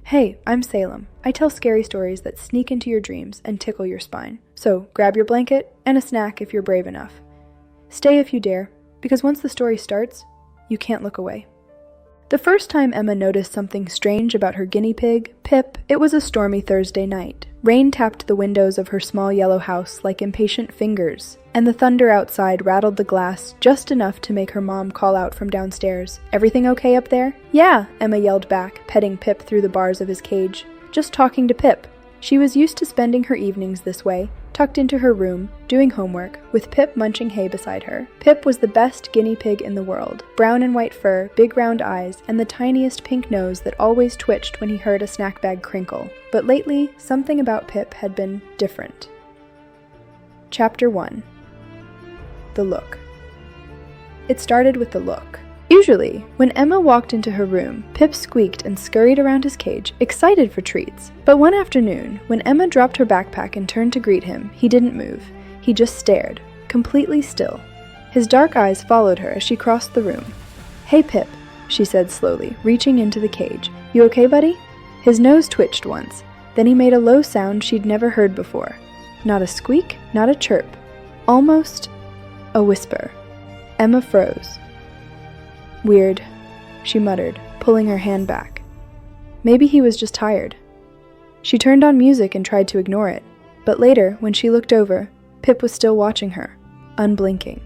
Hey, I'm Salem. I tell scary stories that sneak into your dreams and tickle your spine. So grab your blanket and a snack if you're brave enough. Stay if you dare, because once the story starts, you can't look away. The first time Emma noticed something strange about her guinea pig, Pip, it was a stormy Thursday night. Rain tapped the windows of her small yellow house like impatient fingers, and the thunder outside rattled the glass just enough to make her mom call out from downstairs. "Everything okay up there?" "Yeah," Emma yelled back, petting Pip through the bars of his cage. "Just talking to Pip." She was used to spending her evenings this way, tucked into her room, doing homework, with Pip munching hay beside her. Pip was the best guinea pig in the world. Brown and white fur, big round eyes, and the tiniest pink nose that always twitched when he heard a snack bag crinkle. But lately, something about Pip had been different. Chapter 1. The Look. It started with the look. Usually, when Emma walked into her room, Pip squeaked and scurried around his cage, excited for treats. But one afternoon, when Emma dropped her backpack and turned to greet him, he didn't move. He just stared, completely still. His dark eyes followed her as she crossed the room. "Hey, Pip," she said slowly, reaching into the cage. "You okay, buddy?" His nose twitched once. Then he made a low sound she'd never heard before. Not a squeak, not a chirp. Almost a whisper. Emma froze. "Weird," she muttered, pulling her hand back. Maybe he was just tired. She turned on music and tried to ignore it, but later, when she looked over, Pip was still watching her, unblinking.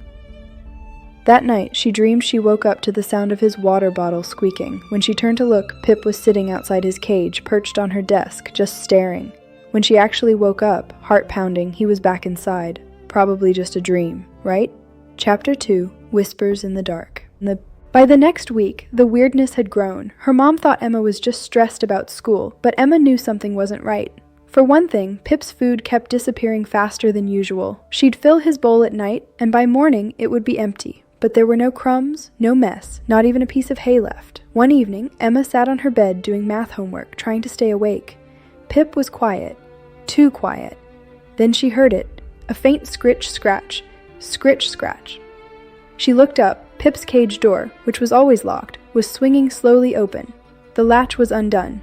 That night, she dreamed she woke up to the sound of his water bottle squeaking. When she turned to look, Pip was sitting outside his cage, perched on her desk, just staring. When she actually woke up, heart pounding, he was back inside. Probably just a dream, right? Chapter 2, Whispers in the Dark. By the next week, the weirdness had grown. Her mom thought Emma was just stressed about school, but Emma knew something wasn't right. For one thing, Pip's food kept disappearing faster than usual. She'd fill his bowl at night, and by morning it would be empty. But there were no crumbs, no mess, not even a piece of hay left. One evening, Emma sat on her bed doing math homework, trying to stay awake. Pip was quiet. Too quiet. Then she heard it. A faint scritch-scratch. Scritch-scratch. She looked up. Pip's cage door, which was always locked, was swinging slowly open. The latch was undone.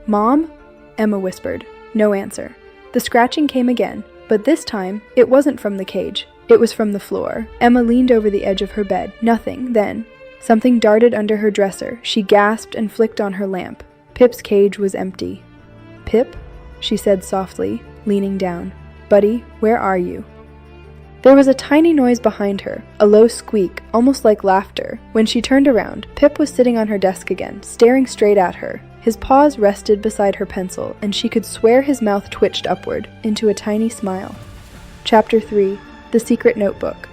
"Mom?" Emma whispered. No answer. The scratching came again, but this time, it wasn't from the cage. It was from the floor. Emma leaned over the edge of her bed. Nothing, then. Something darted under her dresser. She gasped and flicked on her lamp. Pip's cage was empty. "Pip?" she said softly, leaning down. "Buddy, where are you?" There was a tiny noise behind her, a low squeak, almost like laughter. When she turned around, Pip was sitting on her desk again, staring straight at her. His paws rested beside her pencil, and she could swear his mouth twitched upward, into a tiny smile. Chapter 3. The Secret Notebook.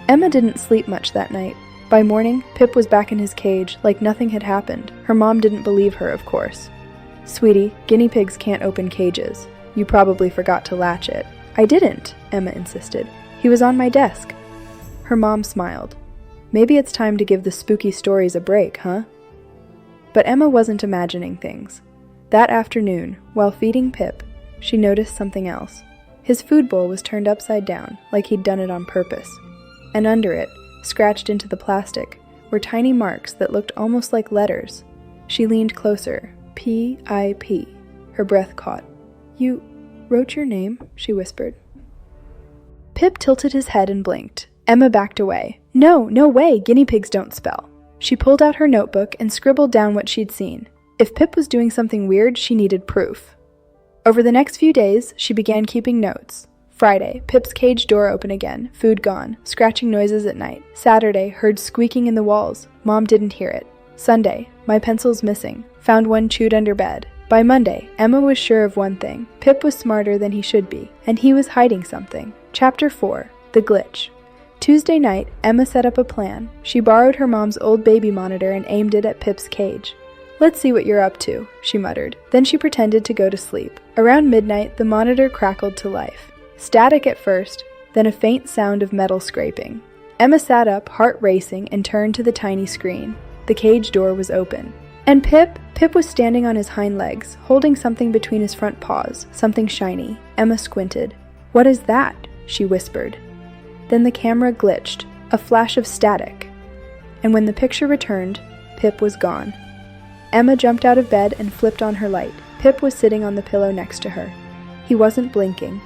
Emma didn't sleep much that night. By morning, Pip was back in his cage, like nothing had happened. Her mom didn't believe her, of course. "Sweetie, guinea pigs can't open cages. You probably forgot to latch it." "I didn't," Emma insisted. "He was on my desk." Her mom smiled. Maybe it's time to give the spooky stories a break, huh? But Emma wasn't imagining things. That afternoon, while feeding Pip, she noticed something else. His food bowl was turned upside down, like he'd done it on purpose. And under it, scratched into the plastic, were tiny marks that looked almost like letters. She leaned closer. P-I-P. Her breath caught. "You wrote your name?" she whispered. Pip tilted his head and blinked. Emma backed away. No way, guinea pigs don't spell." She pulled out her notebook and scribbled down what she'd seen. If Pip was doing something weird, she needed proof. Over the next few days, she began keeping notes. Friday, Pip's cage door open again, food gone, scratching noises at night. Saturday, heard squeaking in the walls. Mom didn't hear it. Sunday, my pencil's missing. Found one chewed under bed. By Monday, Emma was sure of one thing. Pip was smarter than he should be, and he was hiding something. Chapter 4. The Glitch. Tuesday night, Emma set up a plan. She borrowed her mom's old baby monitor and aimed it at Pip's cage. "Let's see what you're up to," she muttered. Then she pretended to go to sleep. Around midnight, the monitor crackled to life. Static at first, then a faint sound of metal scraping. Emma sat up, heart racing, and turned to the tiny screen. The cage door was open. And Pip was standing on his hind legs, holding something between his front paws, something shiny. Emma squinted. "What is that?" she whispered. Then the camera glitched, a flash of static. And when the picture returned, Pip was gone. Emma jumped out of bed and flipped on her light. Pip was sitting on the pillow next to her. He wasn't blinking.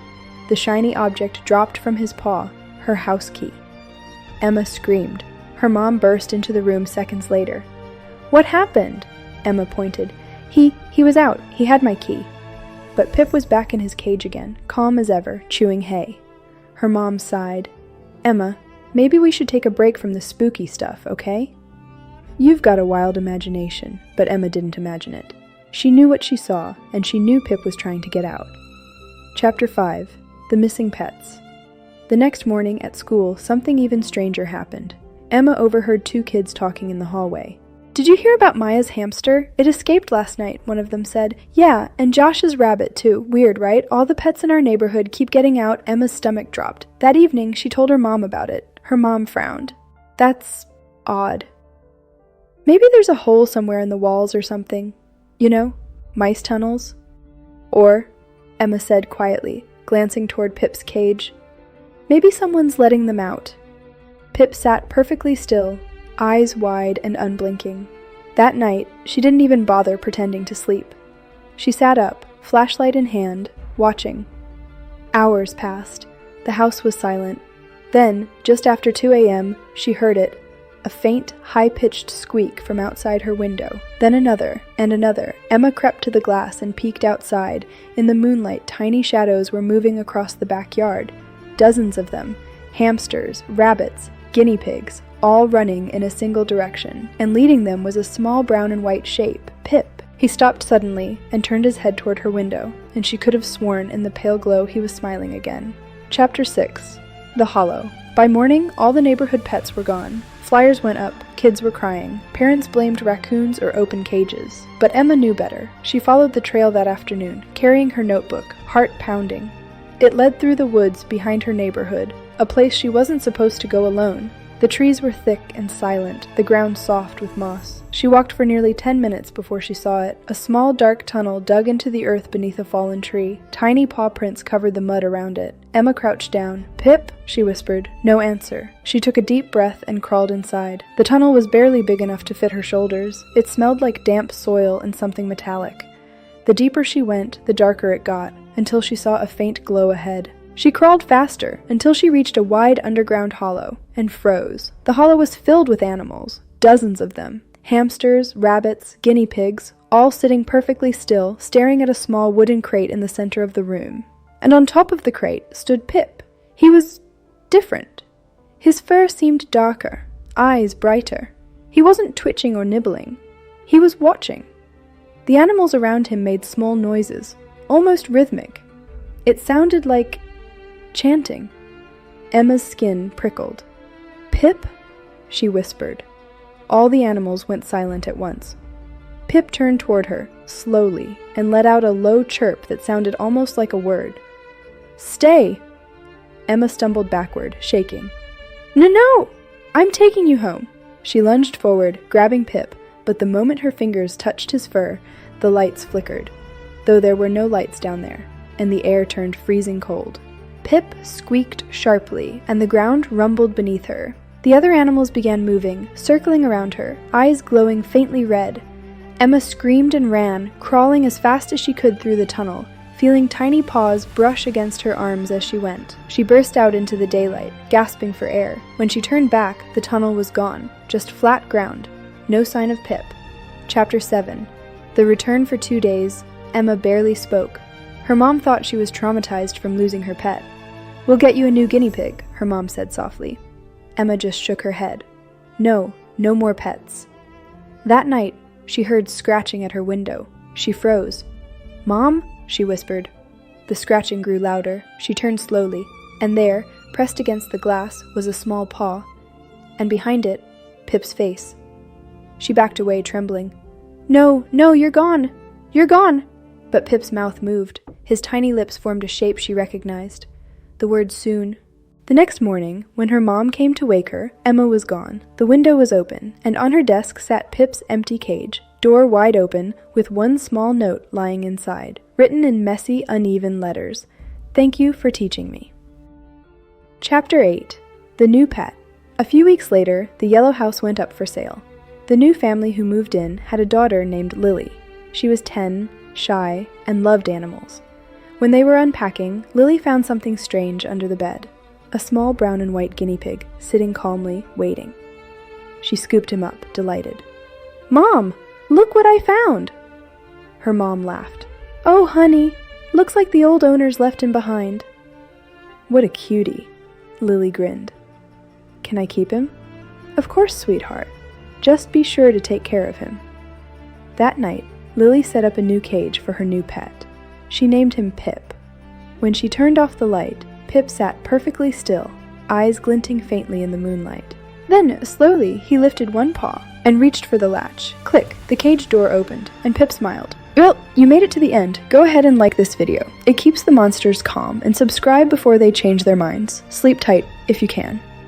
The shiny object dropped from his paw, her house key. Emma screamed. Her mom burst into the room seconds later. "What happened?" Emma pointed. He was out. He had my key." But Pip was back in his cage again, calm as ever, chewing hay. Her mom sighed. "Emma, maybe we should take a break from the spooky stuff, okay?" "You've got a wild imagination," but Emma didn't imagine it. She knew what she saw, and she knew Pip was trying to get out. Chapter 5. The Missing Pets. The next morning at school, something even stranger happened. Emma overheard two kids talking in the hallway. "Did you hear about Maya's hamster? It escaped last night," one of them said. "Yeah, and Josh's rabbit too. Weird, right? All the pets in our neighborhood keep getting out." Emma's stomach dropped. That evening, she told her mom about it. Her mom frowned. "That's odd. Maybe there's a hole somewhere in the walls or something. You know, mice tunnels." "Or," Emma said quietly, glancing toward Pip's cage, "maybe someone's letting them out." Pip sat perfectly still, eyes wide and unblinking. That night, she didn't even bother pretending to sleep. She sat up, flashlight in hand, watching. Hours passed. The house was silent. Then, just after 2 a.m., she heard it, a faint, high-pitched squeak from outside her window. Then another, and another. Emma crept to the glass and peeked outside. In the moonlight, tiny shadows were moving across the backyard. Dozens of them. Hamsters, rabbits, guinea pigs, all running in a single direction, and leading them was a small brown and white shape, Pip. He stopped suddenly and turned his head toward her window, and she could have sworn in the pale glow he was smiling again. Chapter 6. The Hollow. By morning, all the neighborhood pets were gone. Flyers went up, kids were crying, parents blamed raccoons or open cages. But Emma knew better. She followed the trail that afternoon, carrying her notebook, heart pounding. It led through the woods behind her neighborhood, a place she wasn't supposed to go alone. The trees were thick and silent, the ground soft with moss. She walked for nearly 10 minutes before she saw it. A small dark tunnel dug into the earth beneath a fallen tree. Tiny paw prints covered the mud around it. Emma crouched down. "Pip," she whispered. No answer. She took a deep breath and crawled inside. The tunnel was barely big enough to fit her shoulders. It smelled like damp soil and something metallic. The deeper she went, the darker it got, until she saw a faint glow ahead. She crawled faster, until she reached a wide underground hollow, and froze. The hollow was filled with animals, dozens of them. Hamsters, rabbits, guinea pigs, all sitting perfectly still, staring at a small wooden crate in the center of the room. And on top of the crate stood Pip. He was different. His fur seemed darker, eyes brighter. He wasn't twitching or nibbling. He was watching. The animals around him made small noises, almost rhythmic. It sounded like chanting. Emma's skin prickled. "Pip?" she whispered. All the animals went silent at once. Pip turned toward her, slowly, and let out a low chirp that sounded almost like a word. "Stay!" Emma stumbled backward, shaking. No! I'm taking you home!" She lunged forward, grabbing Pip, but the moment her fingers touched his fur, the lights flickered, though there were no lights down there, and the air turned freezing cold. Pip squeaked sharply, and the ground rumbled beneath her. The other animals began moving, circling around her, eyes glowing faintly red. Emma screamed and ran, crawling as fast as she could through the tunnel, feeling tiny paws brush against her arms as she went. She burst out into the daylight, gasping for air. When she turned back, the tunnel was gone, just flat ground. No sign of Pip. Chapter 7. The return for 2 days. Emma barely spoke. Her mom thought she was traumatized from losing her pet. "We'll get you a new guinea pig," her mom said softly. Emma just shook her head. No more pets. That night, she heard scratching at her window. She froze. "Mom?" she whispered. The scratching grew louder. She turned slowly, and there, pressed against the glass, was a small paw, and behind it, Pip's face. She backed away, trembling. No, you're gone! You're gone!" But Pip's mouth moved. His tiny lips formed a shape she recognized. The word soon. The next morning, when her mom came to wake her, Emma was gone. The window was open, and on her desk sat Pip's empty cage, door wide open, with one small note lying inside, written in messy, uneven letters. "Thank you for teaching me." Chapter 8. The New Pet. A few weeks later, the yellow house went up for sale. The new family who moved in had a daughter named Lily. She was 10, shy, and loved animals. When they were unpacking, Lily found something strange under the bed. A small brown and white guinea pig, sitting calmly, waiting. She scooped him up, delighted. "Mom, look what I found!" Her mom laughed. "Oh, honey, looks like the old owners left him behind." "What a cutie," Lily grinned. "Can I keep him?" "Of course, sweetheart. Just be sure to take care of him." That night, Lily set up a new cage for her new pet. She named him Pip. When she turned off the light, Pip sat perfectly still, eyes glinting faintly in the moonlight. Then, slowly, he lifted one paw and reached for the latch. Click, the cage door opened, and Pip smiled. Well, you made it to the end. Go ahead and like this video. It keeps the monsters calm, and subscribe before they change their minds. Sleep tight if you can.